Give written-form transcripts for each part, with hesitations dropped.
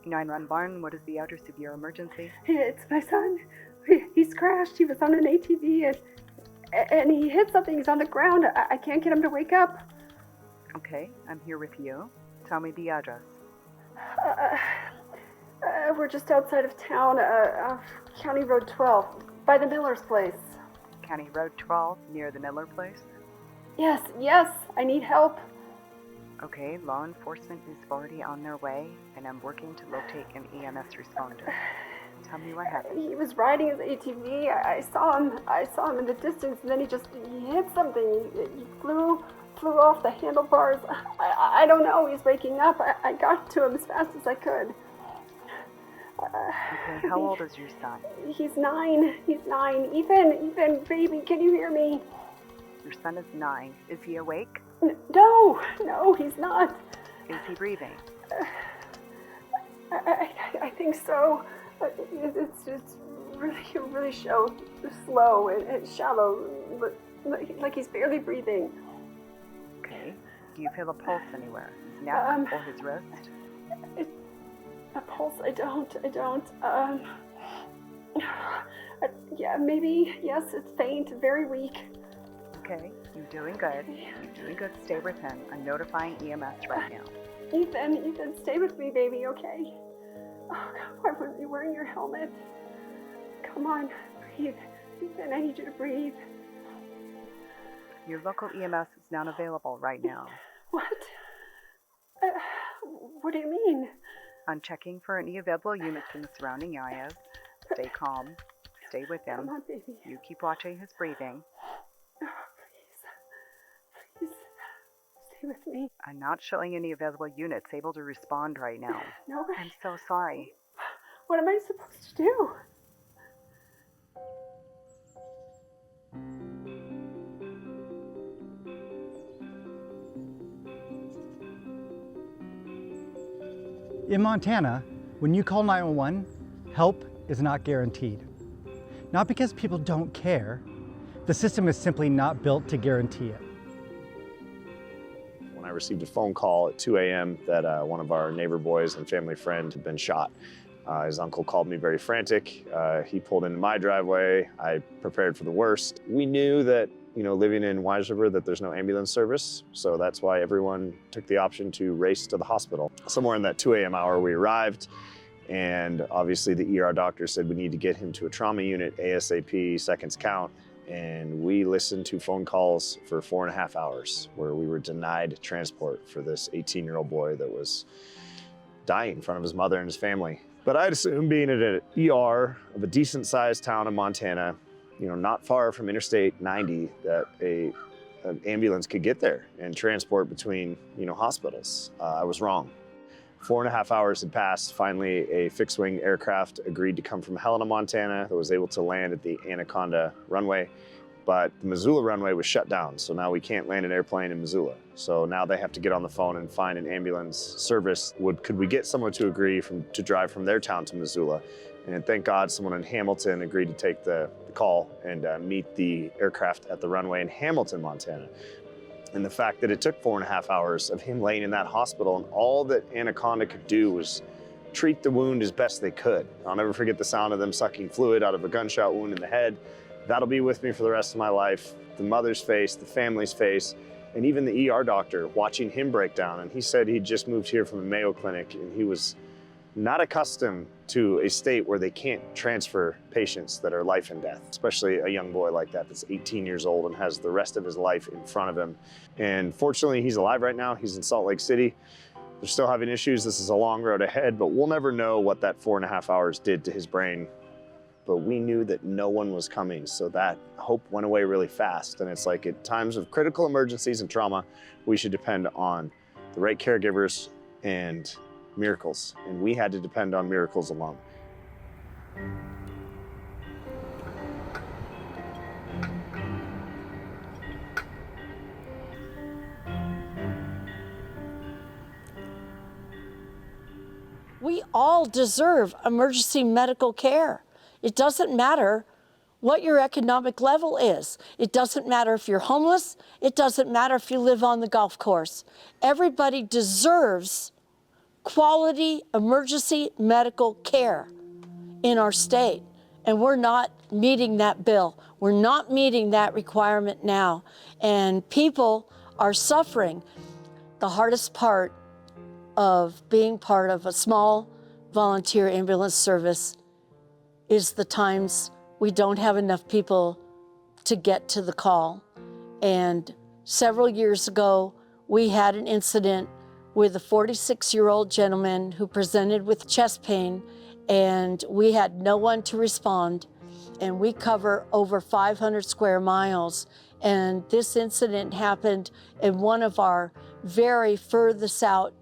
911, what is the address of your emergency? It's my son. He's crashed. He was on an ATV and he hit something. He's on the ground. I can't get him to wake up. Okay, I'm here with you. Tell me the address. We're just outside of town, County Road 12, by the Miller's place. County Road 12, near the Miller place? Yes, I need help. Okay, law enforcement is already on their way, and I'm working to locate an EMS responder. Tell me what happened. He was riding his ATV. I saw him in the distance, and then he hit something. He flew off the handlebars. I don't know. He's waking up. I got to him as fast as I could. Okay, how old is your son? He's 9. Ethan, baby, can you hear me? Your son is 9. Is he awake? No, he's not. Is he breathing? I think so. It's really slow and shallow, like he's barely breathing. Okay. Do you feel a pulse anywhere? His neck or his wrist? A pulse? I don't. Yeah, maybe. Yes, it's faint, very weak. Okay, you're doing good. Stay with him. I'm notifying EMS right now. Ethan, stay with me, baby, okay? Oh, God, why weren't you wearing your helmet? Come on, breathe. Ethan, I need you to breathe. Your local EMS is not available right now. What? What do you mean? I'm checking for any available units in the surrounding areas. Stay calm. Stay with him. Come on, baby. You keep watching his breathing. Oh, please. Stay with me. I'm not showing any available units able to respond right now. No. I'm so sorry. What am I supposed to do? In Montana, when you call 911, help is not guaranteed. Not because people don't care, the system is simply not built to guarantee it. When I received a phone call at 2 a.m. that one of our neighbor boys and family friend had been shot, his uncle called me very frantic. He pulled into my driveway. I prepared for the worst. We knew that, living in Wise River, that there's no ambulance service, so that's why everyone took the option to race to the hospital. Somewhere in that 2 a.m. hour, we arrived, and obviously the ER doctor said we need to get him to a trauma unit ASAP, seconds count, and we listened to phone calls for 4.5 hours where we were denied transport for this 18-year-old boy that was dying in front of his mother and his family. But I'd assume, being at an ER of a decent-sized town in Montana, not far from Interstate 90, that an ambulance could get there and transport between, hospitals. I was wrong. 4.5 hours had passed. Finally, a fixed-wing aircraft agreed to come from Helena, Montana, that was able to land at the Anaconda runway. But the Missoula runway was shut down, so now we can't land an airplane in Missoula. So now they have to get on the phone and find an ambulance service. Could we get someone to agree to drive from their town to Missoula? And thank God someone in Hamilton agreed to take the call and meet the aircraft at the runway in Hamilton, Montana. And the fact that it took 4.5 hours of him laying in that hospital, and all that Anaconda could do was treat the wound as best they could. I'll never forget the sound of them sucking fluid out of a gunshot wound in the head. That'll be with me for the rest of my life. The mother's face, the family's face, and even the ER doctor watching him break down. And he said he'd just moved here from the Mayo Clinic, and he was not accustomed to a state where they can't transfer patients that are life and death, especially a young boy like that that's 18 years old and has the rest of his life in front of him. And fortunately, he's alive right now. He's in Salt Lake City. They're still having issues. This is a long road ahead, but we'll never know what that 4.5 hours did to his brain. But we knew that no one was coming, so that hope went away really fast. And it's like, at times of critical emergencies and trauma, we should depend on the right caregivers and miracles, and we had to depend on miracles alone. We all deserve emergency medical care. It doesn't matter what your economic level is. It doesn't matter if you're homeless. It doesn't matter if you live on the golf course. Everybody deserves quality emergency medical care in our state. And we're not meeting that bill. We're not meeting that requirement now. And people are suffering. The hardest part of being part of a small volunteer ambulance service is the times we don't have enough people to get to the call. And several years ago, we had an incident with a 46-year-old gentleman who presented with chest pain, and we had no one to respond. And we cover over 500 square miles. And this incident happened in one of our very furthest out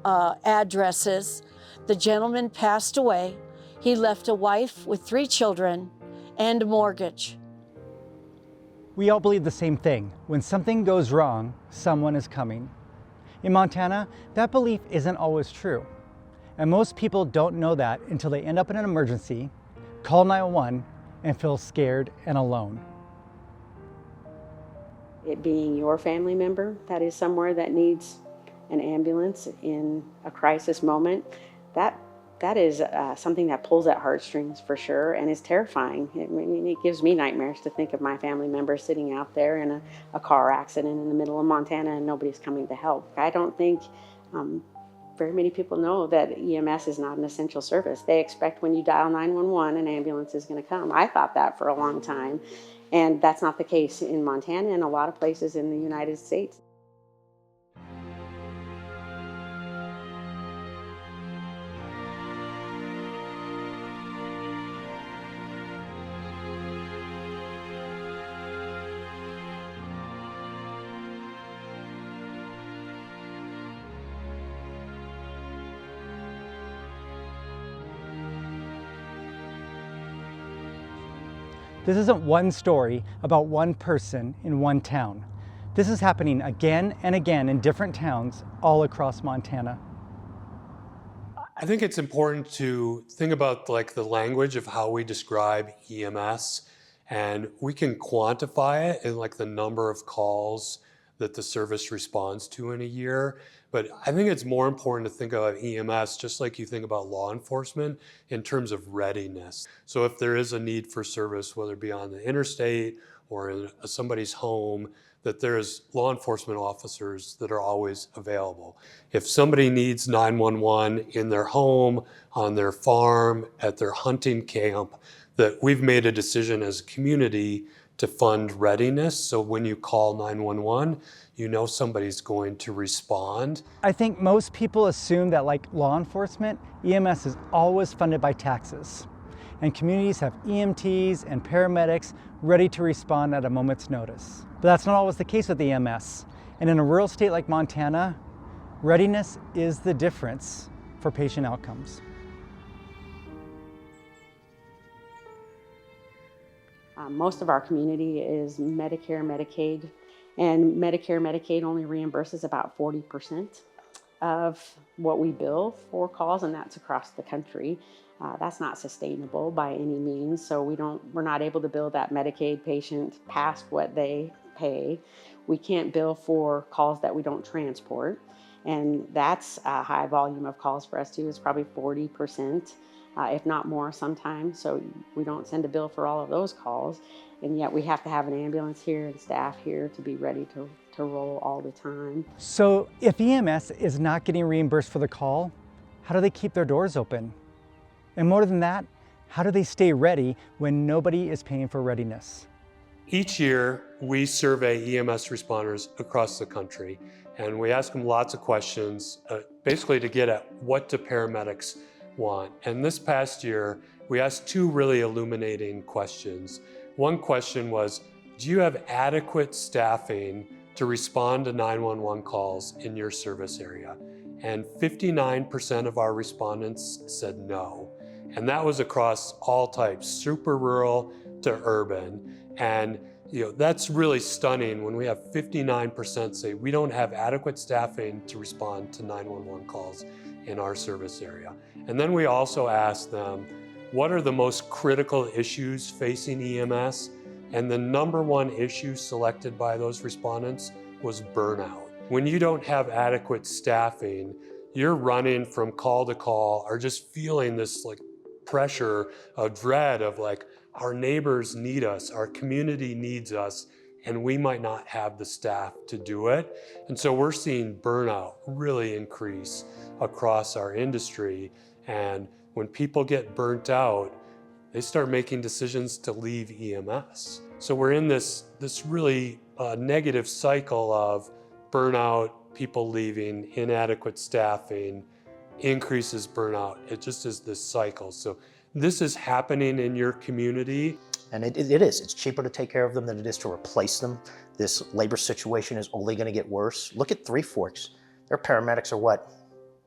addresses. The gentleman passed away. He left a wife with 3 children and a mortgage. We all believe the same thing. When something goes wrong, someone is coming. In Montana, that belief isn't always true. And most people don't know that until they end up in an emergency, call 911, and feel scared and alone. It being your family member that is somewhere that needs an ambulance in a crisis moment, that is something that pulls at heartstrings for sure, and is terrifying. It gives me nightmares to think of my family member sitting out there in a car accident in the middle of Montana and nobody's coming to help. I don't think very many people know that EMS is not an essential service. They expect when you dial 911, an ambulance is going to come. I thought that for a long time, and that's not the case in Montana and a lot of places in the United States. This isn't one story about one person in one town. This is happening again and again in different towns all across Montana. I think it's important to think about the language of how we describe EMS, and we can quantify it in the number of calls that the service responds to in a year. But I think it's more important to think about EMS just like you think about law enforcement in terms of readiness. So if there is a need for service, whether it be on the interstate or in somebody's home, that there's law enforcement officers that are always available. If somebody needs 911 in their home, on their farm, at their hunting camp, that we've made a decision as a community to fund readiness. So when you call 911, you know somebody's going to respond. I think most people assume that like law enforcement, EMS is always funded by taxes. And communities have EMTs and paramedics ready to respond at a moment's notice. But that's not always the case with EMS. And in a rural state like Montana, readiness is the difference for patient outcomes. Most of our community is Medicare, Medicaid, and Medicare, Medicaid only reimburses about 40% of what we bill for calls, and that's across the country. That's not sustainable by any means, so we're not able to bill that Medicaid patient past what they pay. We can't bill for calls that we don't transport, and that's a high volume of calls for us too. It's probably 40%. If not more sometimes, so we don't send a bill for all of those calls, and yet we have to have an ambulance here and staff here to be ready to roll all the time. So if EMS is not getting reimbursed for the call, how do they keep their doors open? And more than that, how do they stay ready when nobody is paying for readiness? Each year, we survey EMS responders across the country, and we ask them lots of questions, basically to get at what do paramedics want. And this past year, we asked two really illuminating questions. One question was, do you have adequate staffing to respond to 911 calls in your service area? And 59% of our respondents said no. And that was across all types, super rural to urban. And that's really stunning when we have 59% say we don't have adequate staffing to respond to 911 calls in our service area. And then we also asked them, what are the most critical issues facing EMS? And the number one issue selected by those respondents was burnout. When you don't have adequate staffing you're running from call to call, are just feeling this like pressure of dread of like, our neighbors need us, our community needs us, and we might not have the staff to do it. And so we're seeing burnout really increase across our industry. And when people get burnt out, they start making decisions to leave EMS. So we're in this really negative cycle of burnout, people leaving, inadequate staffing, increases burnout. It just is this cycle. So this is happening in your community. And it is. It's cheaper to take care of them than it is to replace them. This labor situation is only going to get worse. Look at Three Forks. Their paramedics are what,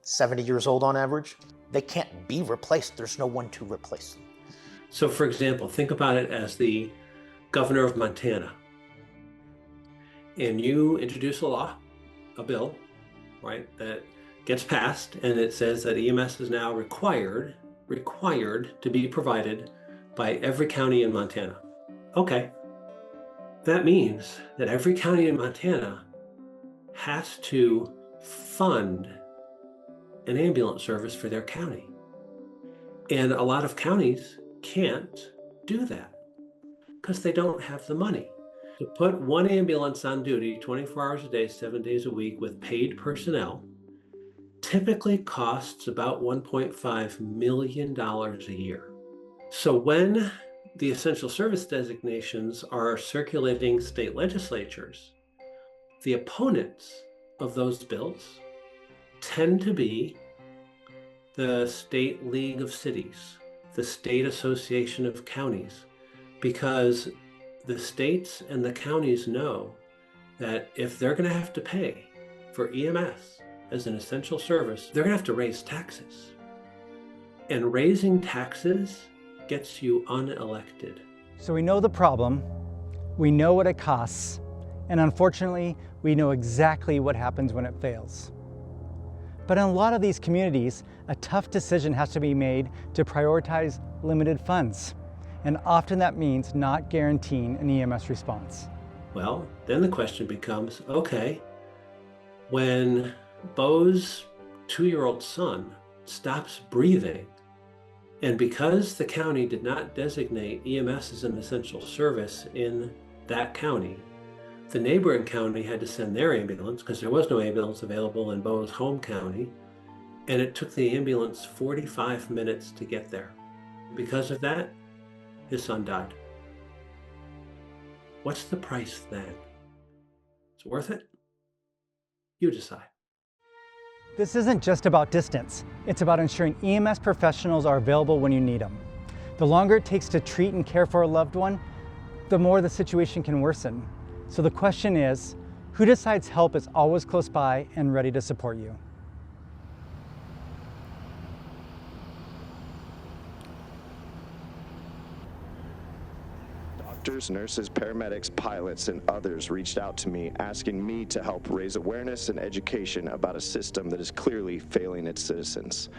70 years old on average? They can't be replaced. There's no one to replace them. So for example, think about it as the governor of Montana. And you introduce a bill, right, that gets passed, and it says that EMS is now required to be provided by every county in Montana. Okay, that means that every county in Montana has to fund an ambulance service for their county. And a lot of counties can't do that because they don't have the money. To put one ambulance on duty 24 hours a day, 7 days a week with paid personnel typically costs about $1.5 million a year. So when the essential service designations are circulating state legislatures, the opponents of those bills tend to be the State League of Cities, the State Association of Counties, because the states and the counties know that if they're going to have to pay for EMS as an essential service, they're going to have to raise taxes. And raising taxes gets you unelected. So we know the problem, we know what it costs, and unfortunately, we know exactly what happens when it fails. But in a lot of these communities, a tough decision has to be made to prioritize limited funds. And often that means not guaranteeing an EMS response. Well, then the question becomes, okay, when Bo's 2-year-old son stops breathing, and because the county did not designate EMS as an essential service in that county, the neighboring county had to send their ambulance because there was no ambulance available in Bo's home county, and it took the ambulance 45 minutes to get there. Because of that, his son died. What's the price then? It's worth it? You decide. This isn't just about distance. It's about ensuring EMS professionals are available when you need them. The longer it takes to treat and care for a loved one, the more the situation can worsen. So the question is, who decides help is always close by and ready to support you? Doctors, nurses, paramedics, pilots, and others reached out to me asking me to help raise awareness and education about a system that is clearly failing its citizens.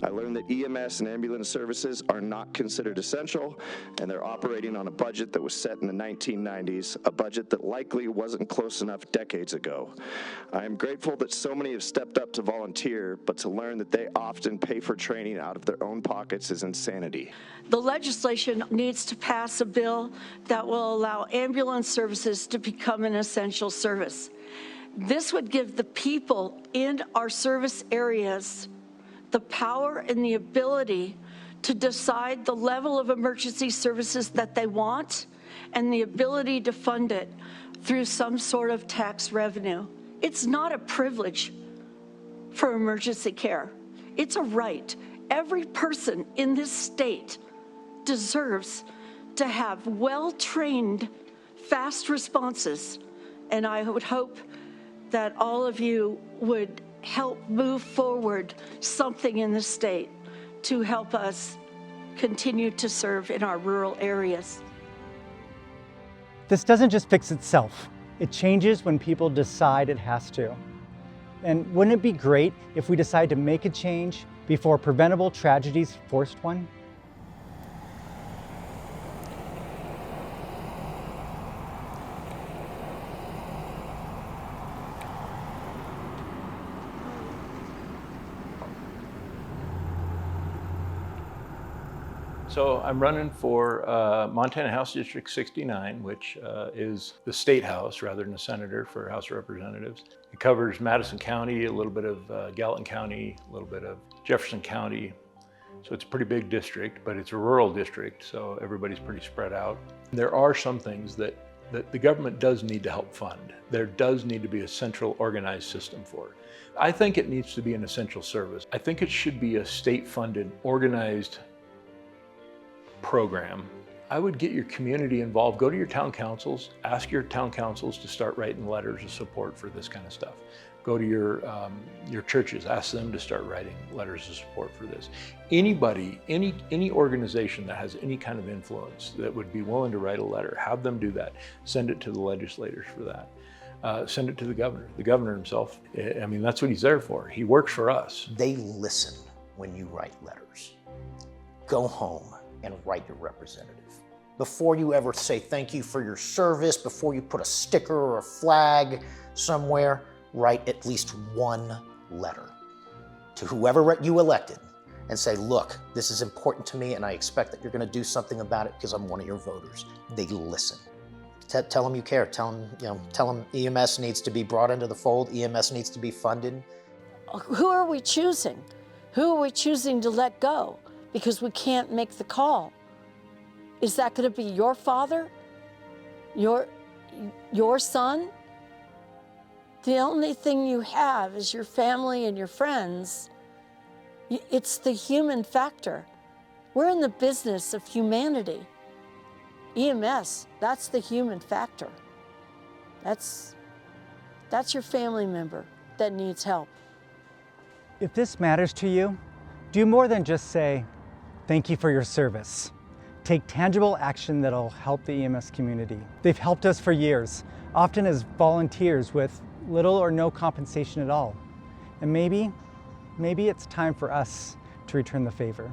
I learned that EMS and ambulance services are not considered essential, and they're operating on a budget that was set in the 1990s, a budget that likely wasn't close enough decades ago. I am grateful that so many have stepped up to volunteer, but to learn that they often pay for training out of their own pockets is insanity. The legislation needs to pass a bill that will allow ambulance services to become an essential service. This would give the people in our service areas the power and the ability to decide the level of emergency services that they want and the ability to fund it through some sort of tax revenue. It's not a privilege for emergency care. It's a right. Every person in this state deserves to have well-trained, fast responses. And I would hope that all of you would help move forward something in the state to help us continue to serve in our rural areas. This doesn't just fix itself. It changes when people decide it has to. And wouldn't it be great if we decide to make a change before preventable tragedies forced one? So I'm running for Montana House District 69, which is the state house rather than a senator for House of Representatives. It covers Madison County, a little bit of Gallatin County, a little bit of Jefferson County. So it's a pretty big district, but it's a rural district, so everybody's pretty spread out. There are some things that the government does need to help fund. There does need to be a central organized system for it. I think it needs to be an essential service. I think it should be a state-funded, organized program. I would get your community involved. Go to your town councils, ask your town councils to start writing letters of support for this kind of stuff. Go to your churches, ask them to start writing letters of support for this. Anybody, any organization that has any kind of influence that would be willing to write a letter, have them do that. Send it to the legislators for that. Send it to the governor. The governor himself, I mean, that's what he's there for. He works for us. They listen when you write letters. Go home and write your representative. Before you ever say thank you for your service, before you put a sticker or a flag somewhere, write at least one letter to whoever you elected and say, look, this is important to me and I expect that you're gonna do something about it because I'm one of your voters. They listen. Tell them you care. Tell them EMS needs to be brought into the fold. EMS needs to be funded. Who are we choosing? Who are we choosing to let go because we can't make the call? Is that going to be your father? Your son? The only thing you have is your family and your friends. It's the human factor. We're in the business of humanity. EMS, that's the human factor. That's your family member that needs help. If this matters to you, do more than just say, thank you for your service. Take tangible action that'll help the EMS community. They've helped us for years, often as volunteers with little or no compensation at all. And maybe it's time for us to return the favor.